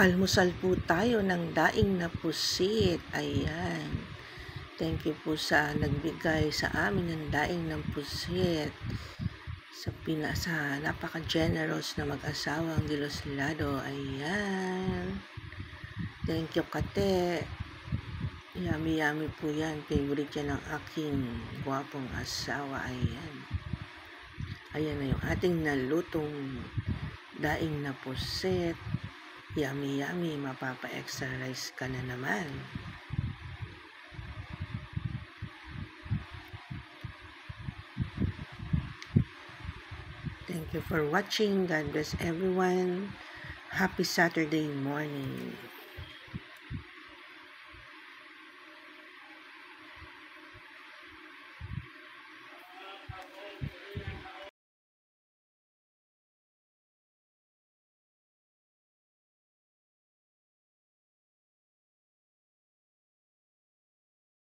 Almusal po tayo ng daing na pusit. Ayan. Thank you po sa nagbigay sa amin ng daing ng pusit. Sa napaka-generous na mag-asawang Diloslado. Ayan. Thank you, Kate. Yummy po yan. Favorite yan ng aking gwapong asawa. Ayan. Ayan na yung ating nalutong daing na pusit. Yummy, mapapa-extra rice ka na naman. Thank you for watching. God bless everyone. Happy Saturday morning.